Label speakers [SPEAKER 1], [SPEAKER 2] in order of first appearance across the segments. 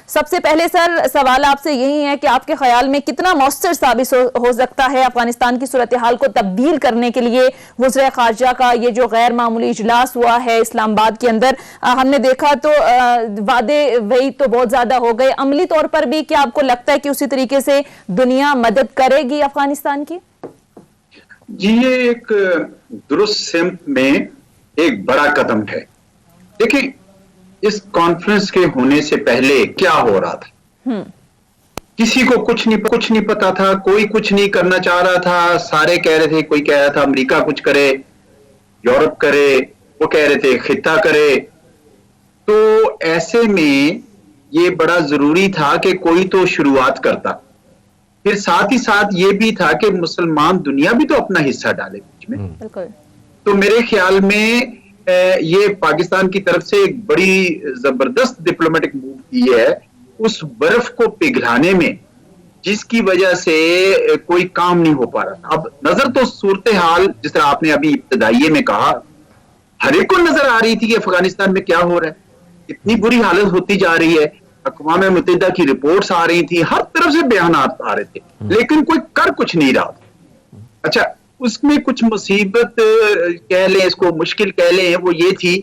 [SPEAKER 1] सबसे पहले सर सवाल आपसे यही है कि आपके ख्याल में कितना मौसर साबित हो सकता है अफगानिस्तान की सूरत हाल को तब्दील करने के लिए वज़ीर ख़ारजा का ये जो गैर मामूली इजलास हुआ है इस्लामाबाद के अंदर। हमने देखा तो वादे वही तो बहुत ज्यादा हो गए, अमली तौर पर भी क्या आपको लगता है कि उसी तरीके से दुनिया मदद करेगी अफगानिस्तान की?
[SPEAKER 2] जी, ये एक दुरुस्त सिमत में एक बड़ा कदम है। देखिए, इस कॉन्फ्रेंस के होने से पहले क्या हो रहा था, किसी को कुछ नहीं पता था, कोई कुछ नहीं करना चाह रहा था। सारे कह रहे थे, कोई कह रहा था अमेरिका कुछ करे, यूरोप करे, वो कह रहे थे खिता करे। तो ऐसे में ये बड़ा जरूरी था कि कोई तो शुरुआत करता। फिर साथ ही साथ ये भी था कि मुसलमान दुनिया भी तो अपना हिस्सा डाले बीच में। तो मेरे ख्याल में ये पाकिस्तान की तरफ से एक बड़ी जबरदस्त डिप्लोमेटिक मूव की है उस बर्फ को पिघलाने में, जिसकी वजह से कोई काम नहीं हो पा रहा था। अब नजर तो सूरत हाल, जिस तरह आपने अभी इब्तदाइये में कहा, हर एक को नजर आ रही थी कि अफगानिस्तान में क्या हो रहा है, इतनी बुरी हालत होती जा रही है। अक़वाम मुत्तहिदा की रिपोर्ट्स आ रही थी, हर तरफ से बयानात आ रहे थे, लेकिन कोई कर कुछ नहीं रहा था। अच्छा, उसमें कुछ मुसीबत कह लें, इसको मुश्किल कह लें, वो ये थी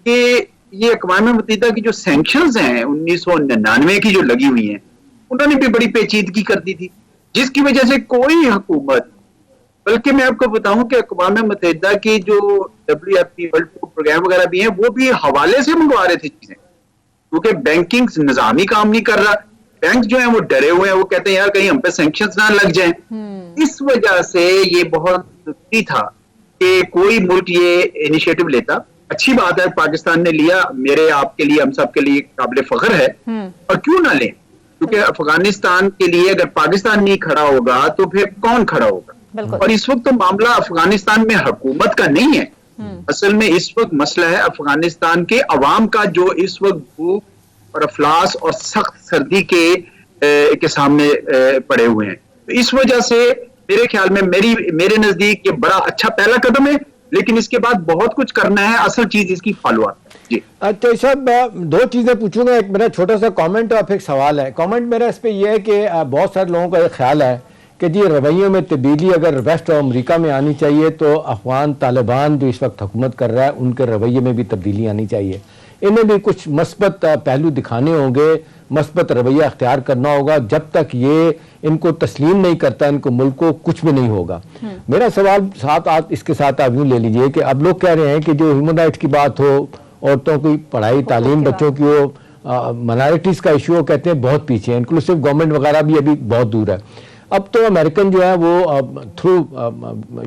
[SPEAKER 2] कि ये अक़वाम मुत्तहिदा की जो सैंक्शंस हैं 1999 की जो लगी हुई हैं, उन्होंने भी बड़ी पेचीदगी कर दी थी, जिसकी वजह से कोई हुकूमत, बल्कि मैं आपको बताऊं कि अक़वाम मुत्तहिदा की जो WFP वर्ल्ड फूड प्रोग्राम वगैरह भी हैं, वो भी हवाले से मंगवा रहे थे चीजें, क्योंकि बैंकिंग निजामी काम नहीं कर रहा। बैंक जो है वो डरे हुए हैं, वो कहते हैं यार कहीं हम पे सैंक्शंस ना लग जाएं। इस वजह से ये बहुत जरूरी था कि कोई मुल्क ये इनिशिएटिव लेता। अच्छी बात है पाकिस्तान ने लिया, मेरे आपके लिए, हम सब के लिए काबिल फख्र है, और क्यों ना लें, क्योंकि अफगानिस्तान के लिए अगर पाकिस्तान नहीं खड़ा होगा तो फिर कौन खड़ा होगा। और इस वक्त तो मामला अफगानिस्तान में हुकूमत का नहीं है, असल में इस वक्त मसला है अफगानिस्तान के अवाम का, जो इस वक्त भूख और अफलास और सख्त सर्दी के सामने पड़े हुए हैं। तो इस वजह से मेरे ख्याल में, मेरे नजदीक ये बड़ा अच्छा पहला कदम है, लेकिन इसके बाद बहुत कुछ करना है। असल चीज इसकी फॉलोअप। जी
[SPEAKER 3] अच्छा साहब, मैं दो चीजें पूछूंगा, एक मेरा छोटा सा कमेंट और फिर एक सवाल है। कमेंट मेरा इस पे ये है कि बहुत सारे लोगों का ये ख्याल है कि जी रवैयों में तब्दीली अगर वेस्ट और अमेरिका में आनी चाहिए तो अफगान तालिबान जो इस वक्त हुकूमत कर रहा है उनके रवैये में भी तब्दीली आनी चाहिए, इन्हें भी कुछ मस्बत पहलू दिखाने होंगे, मस्बत रवैया अख्तियार करना होगा। जब तक ये इनको तस्लीम नहीं करता इनको मुल्क को कुछ भी नहीं होगा। मेरा सवाल साथ आप इसके साथ आप यूँ ले लीजिए कि अब लोग कह रहे हैं कि जो ह्यूमन राइट्स की बात हो, औरतों की पढ़ाई तालीम, बच्चों की हो, माइनॉरिटीज़ का इशू हो, कहते हैं बहुत पीछे है, इंक्लूसिव गवर्नमेंट वगैरह भी अभी बहुत दूर है। अब तो अमेरिकन जो है वो थ्रू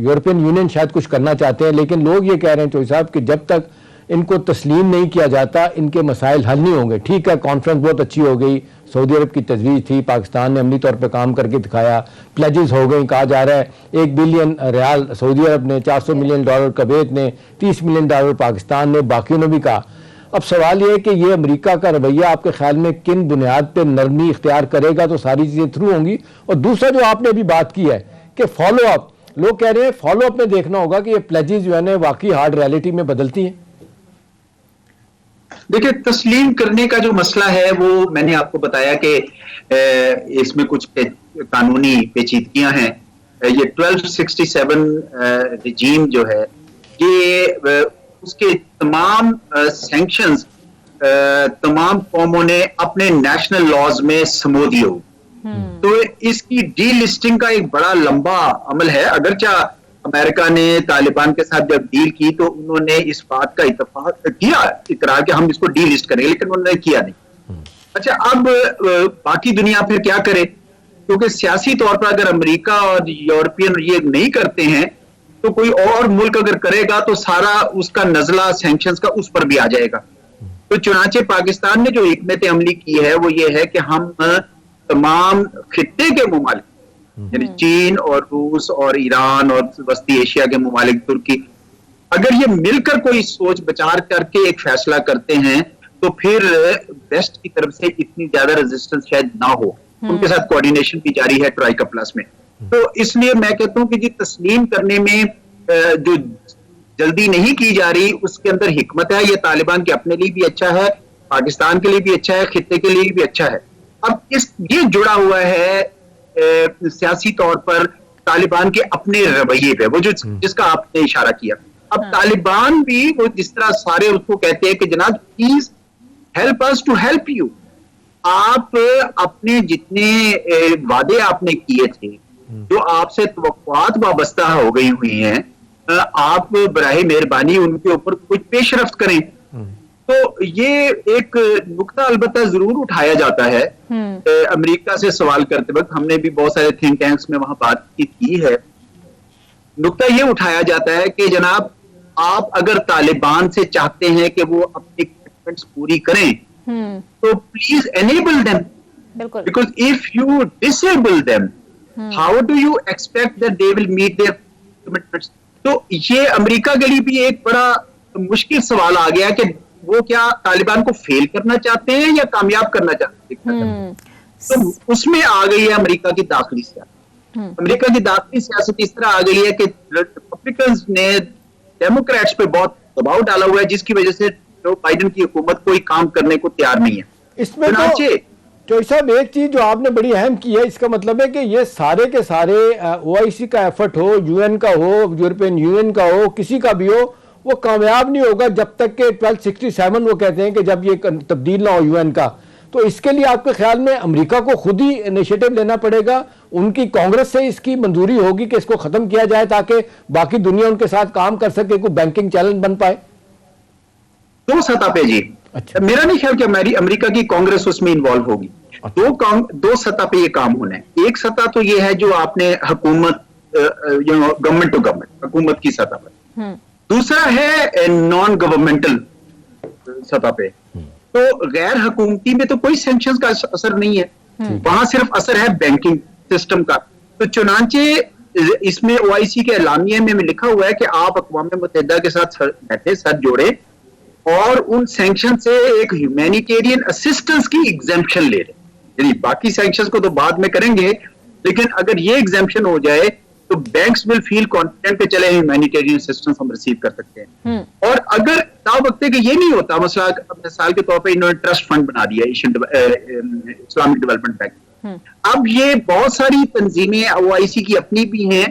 [SPEAKER 3] यूरोपियन यूनियन शायद कुछ करना चाहते हैं, लेकिन लोग ये कह रहे हैं चौधरी साहब कि जब तक इनको तस्लीम नहीं किया जाता इनके मसाइल हल नहीं होंगे। ठीक है, कॉन्फ्रेंस बहुत अच्छी हो गई, सऊदी अरब की तजवीज़ थी, पाकिस्तान ने अमली तौर पर काम करके दिखाया, प्लेजेस हो गई, कहा जा रहा है 1 बिलियन रियाल सऊदी अरब ने, 400 मिलियन डॉलर कुवैत ने, 30 मिलियन डॉलर पाकिस्तान ने, बाकियों ने भी कहा। अब सवाल ये है कि ये अमेरिका का रवैया आपके ख्याल में किन बुनियाद पर नरमी इख्तियार करेगा, तो सारी चीज़ें थ्रू होंगी। और दूसरा जो आपने अभी बात की है कि फॉलो अप, लोग कह रहे हैं फॉलो अप में देखना होगा कि ये प्लेजेस जो है ना वाकई हार्ड रियलिटी में बदलती हैं।
[SPEAKER 2] देखिए, तस्लीम करने का जो मसला है वो मैंने आपको बताया कि इसमें कुछ कानूनी पेचीदगियां हैं। ये 1267 रिजीम जो है, ये उसके तमाम सैंक्शंस तमाम कौमों ने अपने नेशनल लॉज में समो दिए हो। तो इसकी डी लिस्टिंग का एक बड़ा लंबा अमल है। अगरचा अमेरिका ने तालिबान के साथ जब डील की तो उन्होंने इस बात का इत्तेफाक किया, इकरार कि हम इसको डी लिस्ट करेंगे, लेकिन उन्होंने किया नहीं। अच्छा, अब बाकी दुनिया फिर क्या करे, क्योंकि सियासी तौर पर अगर अमेरिका और यूरोपियन ये नहीं करते हैं तो कोई और मुल्क अगर करेगा तो सारा उसका नजला सैंक्शंस का उस पर भी आ जाएगा। तो चुनाचे पाकिस्तान ने जो हिकमत अमली की है वो ये है कि हम तमाम खित्ते के मुमालिक, यानी चीन और रूस और ईरान और वस्ती एशिया के मुमालिक, तुर्की, अगर ये मिलकर कोई सोच विचार करके एक फैसला करते हैं तो फिर वेस्ट की तरफ से इतनी ज्यादा रेजिस्टेंस शायद ना हो। उनके साथ कोऑर्डिनेशन भी जारी है ट्राइका प्लस में। तो इसलिए मैं कहता हूं कि जी तस्लीम करने में जो जल्दी नहीं की जा रही उसके अंदर हिकमत है। ये तालिबान के अपने लिए भी अच्छा है, पाकिस्तान के लिए भी अच्छा है, खित्ते के लिए भी अच्छा है। अब ये जुड़ा हुआ है सियासी तौर पर तालिबान के अपने रवैये पे, वो जो जिसका आपने इशारा किया। अब तालिबान भी वो जिस तरह सारे उसको कहते हैं कि जनाब please help us to help you, आप अपने जितने वादे आपने किए थे, जो आपसे तवक्कुआत वाबस्ता हो गई हुई हैं, आप बराहे मेहरबानी उनके ऊपर कुछ पेशरफ्त करें। तो ये एक नुक्ता अलबत्ता जरूर उठाया जाता है अमेरिका से सवाल करते वक्त। हमने भी बहुत सारे थिंक टैंक्स में वहां बातचीत की है। नुक्ता ये उठाया जाता है कि जनाब आप अगर तालिबान से चाहते हैं कि वो अपनी कमिटमेंट्स पूरी करें तो please enable them, because if you disable them how do you expect that they will meet their commitments. तो ये अमेरिका के लिए भी एक बड़ा मुश्किल सवाल आ गया कि वो क्या तालिबान को फेल करना चाहते हैं या कामयाब करना चाहते हैं। तो उसमें आ गई है अमेरिका की दाखिली सियासत। अमेरिका की दाखिली सियासत इस तरह आ गई है कि रिपब्लिकन्स ने डेमोक्रेट्स पे बहुत दबाव डाला हुआ है, जिसकी वजह से जो बाइडेन की हुकूमत कोई काम करने को तैयार नहीं है।
[SPEAKER 3] इसमें तो साहब एक चीज जो आपने बड़ी अहम की है, इसका मतलब है कि ये सारे के सारे OIC का एफर्ट हो, UN का हो, यूरोपियन यूनियन का हो, किसी का भी हो, वो कामयाब नहीं होगा जब तक कि 1267 वो कहते हैं कि जब ये तब्दील ना हो UN का। तो इसके लिए आपके ख्याल में अमेरिका को खुद ही इनिशिएटिव लेना पड़ेगा, उनकी कांग्रेस से इसकी मंजूरी होगी कि इसको खत्म किया जाए ताकि बाकी दुनिया उनके साथ काम कर सके, कोई बैंकिंग चैलेंज बन पाए?
[SPEAKER 2] दो सतह पे जी। अच्छा। मेरा नहीं ख्याल कि अमेरिका की कांग्रेस उसमें इन्वॉल्व होगी। अच्छा। दो सतह पे ये काम होना है। एक सतह तो ये है जो आपने हुकूमत गवर्नमेंट टू गवर्नमेंट, हुकूमत की सतह पर। दूसरा है नॉन गवर्नमेंटल सतह पे। तो गैर हुकूमती में तो कोई सैंक्शंस का असर नहीं है, वहां सिर्फ असर है बैंकिंग सिस्टम का। तो चुनांचे इसमें OIC के एलामिया में लिखा हुआ है कि आप अक़वाम मुत्तहिदा के साथ बैठे, सर जोड़े और उन सैंक्शन से एक ह्यूमैनिटेरियन असिस्टेंस की एग्जेम्पशन ले लें। यानी बाकी सैंक्शंस को तो बाद में करेंगे, लेकिन अगर ये एग्जेम्पशन हो जाए तो बैंक्स विल फील कॉन्फिडेंट कि चले ह्यूमैनिटेरियन असिस्टेंस हम रिसीव कर सकते हैं। और अगर वक्त है कि ये नहीं होता, मसला मिसाल के तौर पे इन्होंने ट्रस्ट फंड बना दिया इस्लामिक डेवलपमेंट बैंक। अब ये बहुत सारी तंजीमें OIC की अपनी भी हैं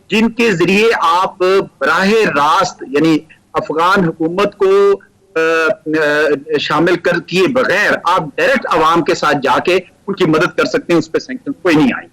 [SPEAKER 2] जिनके जरिए आप बराहे रास्त यानी अफगान हुकूमत को शामिल कर किए बगैर आप डायरेक्ट अवाम के साथ जाके उनकी मदद कर सकते हैं। उस पर सैंक्शन कोई नहीं आई।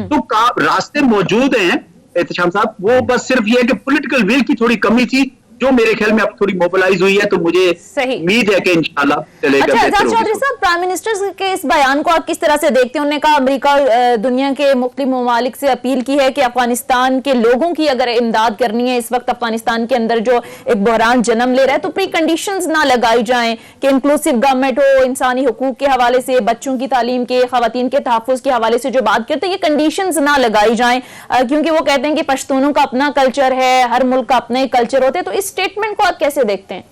[SPEAKER 2] तो रास्ते मौजूद हैं एहतशाम साहब, वो बस सिर्फ ये है कि पॉलिटिकल विल की थोड़ी कमी थी जो मेरे ख्याल में अब थोड़ी मोबिलाइज हुई है। तो मुझे उम्मीद है कि इंशाल्लाह चलेगा।
[SPEAKER 1] अच्छा आजाद चौधरी साहब, प्राइम मिनिस्टर के इस बयान को आप किस तरह से देखते हैं? उन्होंने कहा अमेरिका दुनिया के मुख्तलिफ ममालिक से अपील की है कि अफगानिस्तान के लोगों की अगर इमदाद करनी है, इस वक्त अफगानिस्तान के अंदर जो एक बहरान जन्म ले रहा है, तो प्री कंडीशंस ना लगाई जाएं कि इंक्लूसिव गवर्नमेंट हो, इंसानी हुकूक के हवाले से, बच्चों की तालीम के, खवातीन के तहफ़्फ़ुज़ के हवाले से जो बात करते हैं, ये कंडीशंस ना लगाई जाएं, क्योंकि वो कहते हैं कि पश्तूनों का अपना कल्चर है, हर मुल्क का अपना ही कल्चर होते हैं। तो इस स्टेटमेंट को आप कैसे देखते हैं?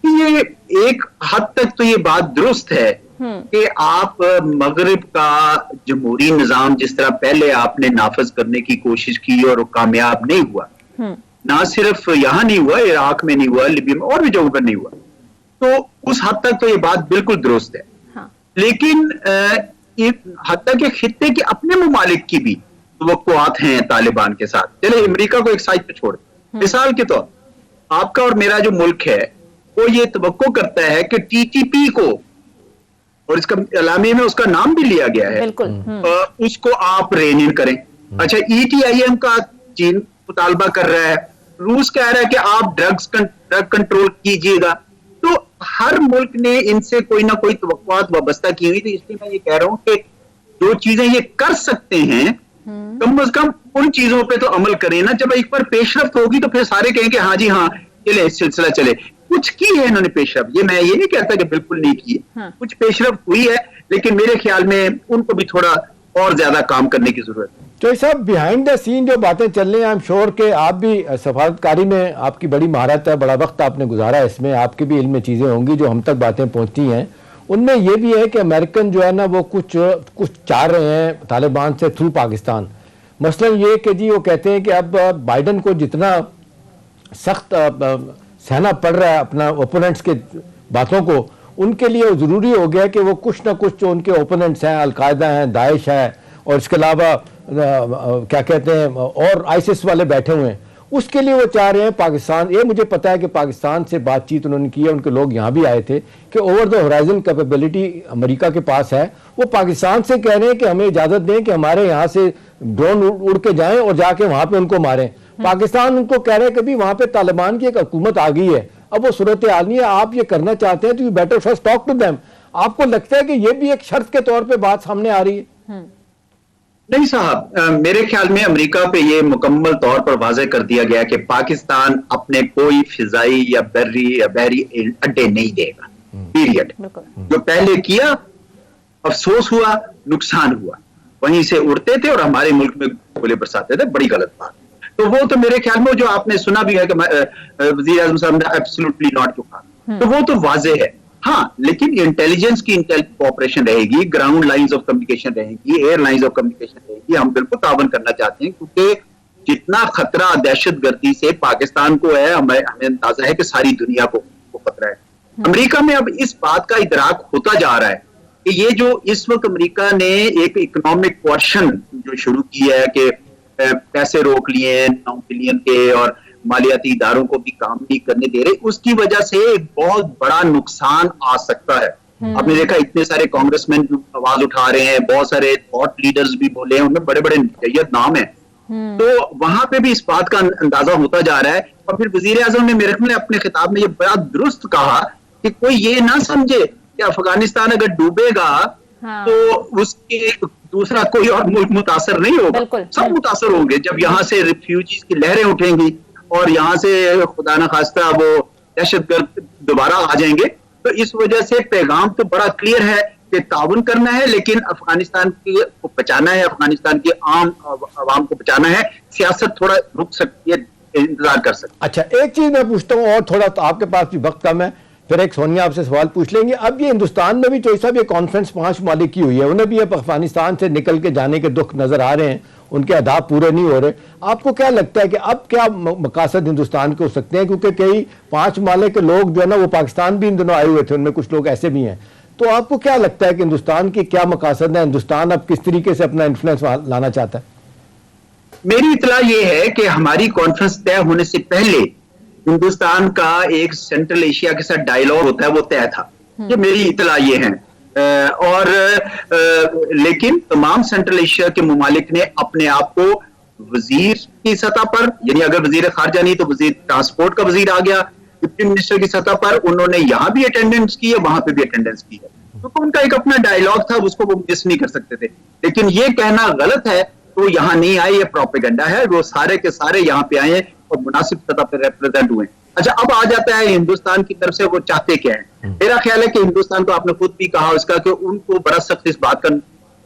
[SPEAKER 2] ये एक हद तक तो ये बात दुरुस्त है कि आप मगरिब का जमहूरी निजाम जिस तरह पहले आपने नाफज करने की कोशिश की और कामयाब नहीं हुआ, ना सिर्फ यहां नहीं हुआ, इराक में नहीं हुआ, लिबिया में और भी जगहों पर नहीं हुआ, तो उस हद तक तो ये बात बिल्कुल दुरुस्त है। हाँ। लेकिन हद तक के खित्ते के अपने ममालिक की भी तवक्कुआत हैं तालिबान के साथ। चले अमेरिका को एक साइड पे छोड़, मिसाल के तौर आपका और मेरा जो मुल्क है वो ये तवक्को करता है कि TTP को, और इसका एलामिया में उसका नाम भी लिया गया है, उसको आप रेन इन करें। अच्छा, ETIM का चीन मुतालबा कर रहा है, रूस कह रहा है कि आप ड्रग कंट्रोल कीजिएगा। तो हर मुल्क ने इनसे कोई ना कोई तवक्कुआत वाबस्ता की हुई। तो इसलिए मैं ये कह रहा हूं कि जो चीजें ये कर सकते हैं कम से कम उन चीजों पे तो अमल करें ना। जब एक बार पेशरफ्त होगी तो फिर सारे कहेंगे हाँ जी हाँ चले, सिलसिला चले। कुछ की है इन्होंने पेशरफ्त, ये मैं ये नहीं कहता कि बिल्कुल नहीं की है, कुछ पेशरफ्त हुई है, लेकिन मेरे ख्याल में उनको भी थोड़ा और ज्यादा काम करने की जरूरत है।
[SPEAKER 3] तो साहब बिहाइंड द सीन जो बातें चल रही हैं, आई एम श्योर कि आप भी सफारतकारी में आपकी बड़ी महारत है, बड़ा वक्त आपने गुजारा है इसमें, आपके भी इल्म में चीज़ें होंगी जो हम तक बातें पहुंचती हैं। उनमें यह भी है कि अमेरिकन जो है ना वो कुछ चाह रहे हैं तालिबान से थ्रू पाकिस्तान। मसलन ये कि जी वो कहते हैं कि अब बाइडन को जितना सख्त सहना पड़ रहा है अपना ओपोनेंट्स के बातों को, उनके लिए ज़रूरी हो गया कि वो कुछ ना कुछ जो उनके ओपोनेंट्स हैं, अलकायदा हैं, दाइश है और इसके अलावा क्या कहते हैं और आईसिस वाले बैठे हुए हैं, उसके लिए वो चाह रहे हैं पाकिस्तान। ये मुझे पता है कि पाकिस्तान से बातचीत उन्होंने की है, उनके लोग यहाँ भी आए थे कि over the horizon capability America के पास है। वो पाकिस्तान से कह रहे हैं कि हमें इजाज़त दें कि हमारे यहाँ से ड्रोन उड़ के जाएं और जाके वहाँ पे उनको मारें। पाकिस्तान उनको कह रहे हैं कि भी वहाँ पे तालिबान की एक हुकूमत आ गई है, अब वो सूरत हाल नहीं है, आप ये करना चाहते हैं तो you better first talk to them. आपको लगता है कि ये भी एक शर्त के तौर पे बात सामने आ रही है?
[SPEAKER 2] नहीं साहब, मेरे ख्याल में अमेरिका पे ये मुकम्मल तौर पर वाज़ेह कर दिया गया कि पाकिस्तान अपने कोई फिजाई या बहरी अड्डे नहीं देगा, पीरियड। जो पहले किया, अफसोस हुआ, नुकसान हुआ, वहीं से उड़ते थे और हमारे मुल्क में गोले बरसाते थे, बड़ी गलत बात। तो वो तो मेरे ख्याल में जो आपने सुना भी है कि वज़ीर आज़म साहब ने एब्सोल्युटली नॉट को कहा, तो वो तो वाज़ेह है। हाँ, लेकिन इंटेलिजेंस की कोऑपरेशन रहेगी, ग्राउंड लाइंस ऑफ कम्युनिकेशन रहेगी, एयर लाइंस ऑफ कम्युनिकेशन रहेगी। हम बिल्कुल तावन करना चाहते हैं क्योंकि जितना खतरा दहशतगर्दी से पाकिस्तान को है, हमें अंदाजा है कि सारी दुनिया को खतरा है। अमेरिका में अब इस बात का इदराक होता जा रहा है कि ये जो इस वक्त अमेरिका ने एक इकोनॉमिक क्वेश्चन जो शुरू किया है कि पैसे रोक लिए हैं 9 बिलियन के और मालियाती इदारों को भी काम नहीं करने दे रहे, उसकी वजह से एक बहुत बड़ा नुकसान आ सकता है। आपने देखा इतने सारे कांग्रेसमैन जो आवाज उठा रहे हैं, बहुत सारे थॉट लीडर्स भी बोले हैं, उनमें बड़े बड़े जय्यद नाम हैं, तो वहां पे भी इस बात का अंदाजा होता जा रहा है। और फिर वजीर आजम ने मेरे ख्याल में अपने खिताब में ये बड़ा दुरुस्त कहा कि कोई ये ना समझे कि अफगानिस्तान अगर डूबेगा तो उसके दूसरा कोई और मुल्क मुतासर नहीं होगा, सब मुतासर होंगे। जब यहाँ से रिफ्यूजीज की लहरें उठेंगी और यहाँ से खुदा न खास्ता वो दहशतगर्द दोबारा आ जाएंगे, तो इस वजह से पैगाम तो बड़ा क्लियर है कि ताउन करना है, लेकिन अफगानिस्तान को बचाना है, अफगानिस्तान के आम आवाम को बचाना है। सियासत थोड़ा रुक सकती है, इंतजार कर सकती है।
[SPEAKER 3] अच्छा, एक चीज मैं पूछता हूँ और थोड़ा तो आपके पास भी वक्त कम है, फिर एक सोनिया आपसे सवाल पूछ लेंगे। अब ये हिंदुस्तान में भी चौधरी साहब ये कॉन्फ्रेंस 5 ममालिक की हुई है, उन्हें भी अब अफगानिस्तान से निकल के जाने के दुख नजर आ रहे हैं, उनके अहदाफ पूरे नहीं हो रहे। आपको क्या लगता है कि अब क्या मकासद हिंदुस्तान के हो सकते हैं? क्योंकि कई 5 ममालिक के लोग जो है ना वो पाकिस्तान भी इन दिनों आए हुए थे, उनमें कुछ लोग ऐसे भी हैं। तो आपको क्या लगता है कि हिंदुस्तान की क्या मकासद है? हिंदुस्तान अब किस तरीके से अपना इन्फ्लुएंस लाना चाहता है? मेरी
[SPEAKER 2] इतला ये है कि हमारी कॉन्फ्रेंस तय होने से पहले हिंदुस्तान का एक सेंट्रल एशिया के साथ डायलॉग होता है, वो तय था। ये मेरी इतला ये है। और लेकिन तमाम सेंट्रल एशिया के मुमालिक ने अपने आप को वजीर की सतह पर, यानी अगर वजीर खारजा नहीं तो वजीर ट्रांसपोर्ट का वजीर आ गया, डिप्टी मिनिस्टर की सतह पर उन्होंने यहां भी अटेंडेंस की है, वहां पे भी अटेंडेंस की है, क्योंकि उनका एक अपना डायलॉग था, उसको वो मिस नहीं कर सकते थे। लेकिन ये कहना गलत है तो यहां नहीं आए, ये प्रोपेगेंडा है। वो सारे के सारे यहाँ पे आए और मुनासिब सतह पर रिप्रेजेंट हुए। अच्छा, अब आ जाता है हिंदुस्तान की तरफ से वो चाहते क्या है। मेरा ख्याल है कि हिंदुस्तान को, आपने खुद भी कहा उसका, कि उनको बड़ा सख्त इस बात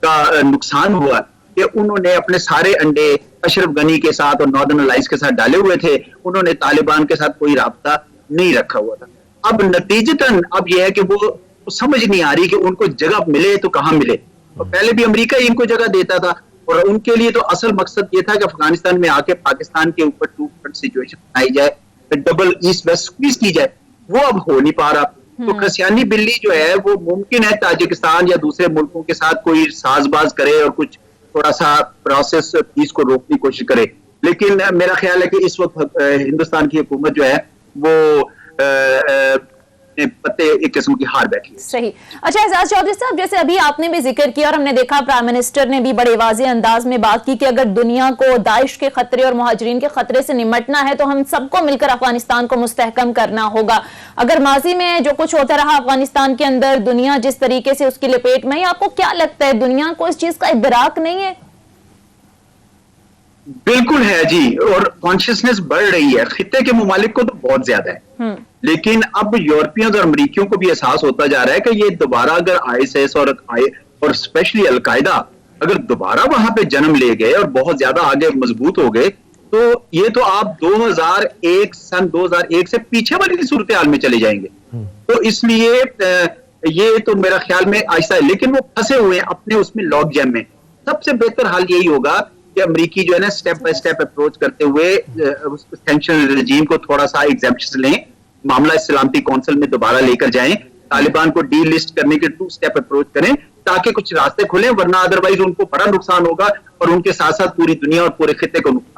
[SPEAKER 2] का नुकसान हुआ कि उन्होंने अपने सारे अंडे अशरफ गनी के साथ और नॉर्दर्न अलायंस के साथ डाले हुए थे, उन्होंने तालिबान के साथ कोई राब्ता नहीं रखा हुआ था। अब नतीजतन अब यह है कि वो समझ नहीं आ रही कि उनको जगह मिले तो कहां मिले। तो पहले भी अमेरिका ही इनको जगह देता था और उनके लिए तो असल मकसद ये था कि अफगानिस्तान में आके पाकिस्तान के ऊपर 2 फ्रंट सिचुएशन बनाई जाए, डबल ईस्ट वेस्ट स्क्वीज की जाए। वो अब हो नहीं पा रहा। तो खसियानी बिल्ली जो है वो मुमकिन है ताजिकिस्तान या दूसरे मुल्कों के साथ कोई साजबाज करे और कुछ थोड़ा सा प्रोसेस पीस को रोकने की कोशिश करे, लेकिन मेरा ख्याल है कि इस वक्त हिंदुस्तान की हुकूमत जो है वो पत्ते एक किस्म की हार बैठी है।
[SPEAKER 1] सही। अच्छा एजाज चौधरी साहब, जैसे अभी आपने भी जिक्र किया और हमने देखा प्राइम मिनिस्टर ने भी बड़े वाज़ेह अंदाज में बात की कि अगर दुनिया को दाइश के खतरे और मुहाजिरीन के खतरे से निमटना है तो हम सबको मिलकर अफगानिस्तान को मुस्तहकम करना होगा। अगर माजी में जो कुछ होता रहा अफगानिस्तान के अंदर, दुनिया जिस तरीके से उसकी लपेट में, आपको क्या लगता है दुनिया को इस चीज का इदराक नहीं है?
[SPEAKER 2] बिल्कुल है जी, और कॉन्शियसनेस बढ़ रही है। खित्ते के मुमालिक को तो बहुत ज्यादा है, लेकिन अब यूरोपियंस और अमरीकियों को भी एहसास होता जा रहा है कि ये दोबारा अगर आईएसआईएस और स्पेशली अलकायदा अगर दोबारा वहां पे जन्म ले गए और बहुत ज्यादा आगे मजबूत हो गए, तो ये तो आप सन 2001 से पीछे वाली सूरत हाल में चले जाएंगे। तो इसलिए ये तो मेरा ख्याल में आहिस्ता है, लेकिन वो फंसे हुए हैं अपने उसमें लॉक जैम में। सबसे बेहतर हाल यही होगा कि अमरीकी जो है ना स्टेप बाय स्टेप अप्रोच करते हुए सैंक्शन रेजीम को थोड़ा सा एग्जेम्पशन लें, मामला सलामती काउंसिल में दोबारा लेकर जाएं, तालिबान को डी लिस्ट करने के 2 स्टेप अप्रोच करें ताकि कुछ रास्ते खुले, वरना अदरवाइज उनको बड़ा नुकसान होगा और उनके साथ साथ पूरी दुनिया और पूरे खित्ते को नुकसान।